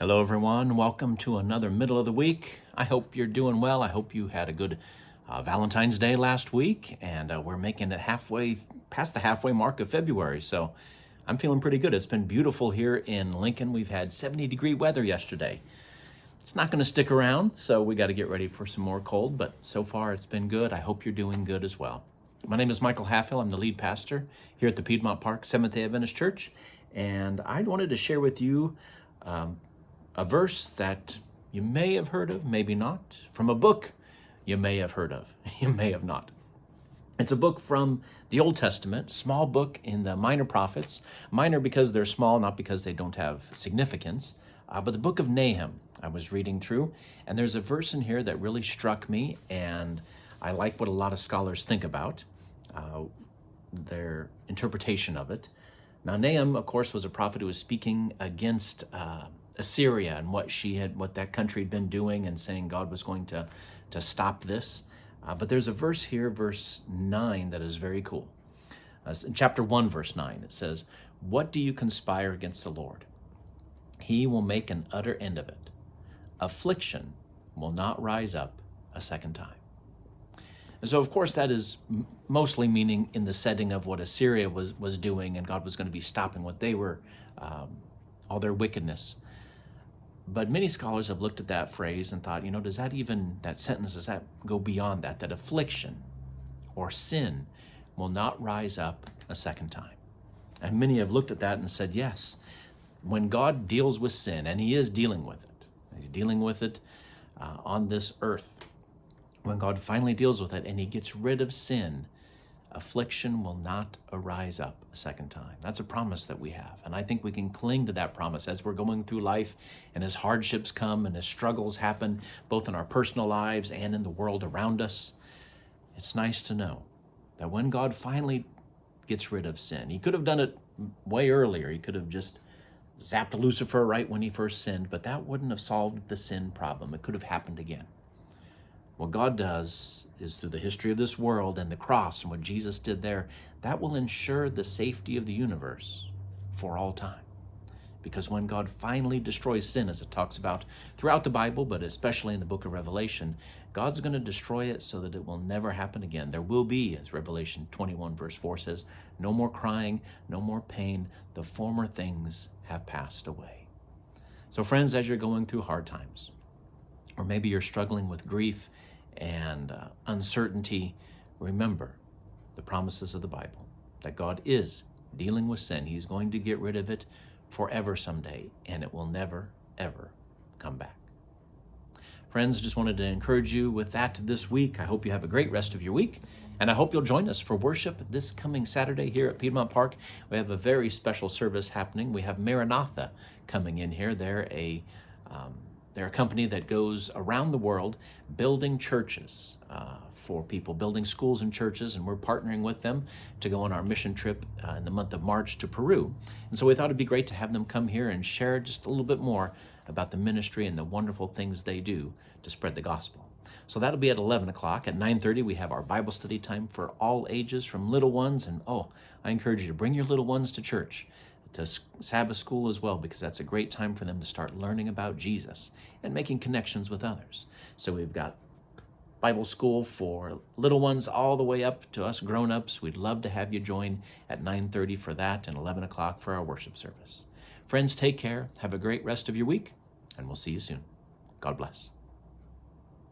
Hello, everyone. Welcome to another middle of the week. I hope you're doing well. I hope you had a good Valentine's Day last week, and we're making it halfway past the halfway mark of February. So I'm feeling pretty good. It's been beautiful here in Lincoln. We've had 70-degree weather yesterday. It's not going to stick around, so we got to get ready for some more cold, but so far it's been good. I hope you're doing good as well. My name is Michael Halfhill. I'm the lead pastor here at the Piedmont Park Seventh-day Adventist Church, and I wanted to share with you a verse that you may have heard of, maybe not, from a book you may have heard of, you may have not. It's a book from the Old Testament, small book in the Minor Prophets. Minor because they're small, not because they don't have significance, but the book of Nahum I was reading through, and there's a verse in here that really struck me, and I like what a lot of scholars think about, their interpretation of it. Now, Nahum, of course, was a prophet who was speaking against Assyria and what that country had been doing, and saying God was going to stop this. But there's a verse here, verse 9, that is very cool. In chapter 1, verse 9, it says, "What do you conspire against the Lord? He will make an utter end of it. Affliction will not rise up a second time." And so, of course, that is mostly meaning in the setting of what Assyria was doing, and God was going to be stopping what they were, all their wickedness. But many scholars have looked at that phrase and thought, does that sentence, does that go beyond that affliction or sin will not rise up a second time? And many have looked at that and said, yes, when God deals with sin, and he is dealing with it, he's dealing with it on this earth. When God finally deals with it and he gets rid of sin, affliction will not arise up a second time. That's a promise that we have. And I think we can cling to that promise as we're going through life, and as hardships come and as struggles happen, both in our personal lives and in the world around us. It's nice to know that when God finally gets rid of sin, he could have done it way earlier. He could have just zapped Lucifer right when he first sinned, but that wouldn't have solved the sin problem. It could have happened again. What God does is, through the history of this world and the cross and what Jesus did there, that will ensure the safety of the universe for all time. Because when God finally destroys sin, as it talks about throughout the Bible, but especially in the book of Revelation, God's going to destroy it so that it will never happen again. There will be, as Revelation 21 verse 4 says, no more crying, no more pain. The former things have passed away. So friends, as you're going through hard times, or maybe you're struggling with grief and uncertainty, remember the promises of the Bible, that God is dealing with sin. He's going to get rid of it forever someday, and it will never, ever come back. Friends, just wanted to encourage you with that this week. I hope you have a great rest of your week, and I hope you'll join us for worship this coming Saturday here at Piedmont Park. We have a very special service happening. We have Maranatha coming in here. They're a company that goes around the world building churches for people, building schools and churches, and we're partnering with them to go on our mission trip in the month of March to Peru. And so we thought it'd be great to have them come here and share just a little bit more about the ministry and the wonderful things they do to spread the gospel. So that'll be at 11 o'clock. At 9:30, we have our Bible study time for all ages, from little ones. And I encourage you to bring your little ones to church, to Sabbath school as well, because that's a great time for them to start learning about Jesus and making connections with others. So we've got Bible school for little ones all the way up to us grown-ups. We'd love to have you join at 9:30 for that, and 11 o'clock for our worship service. Friends, take care. Have a great rest of your week, and we'll see you soon. God bless.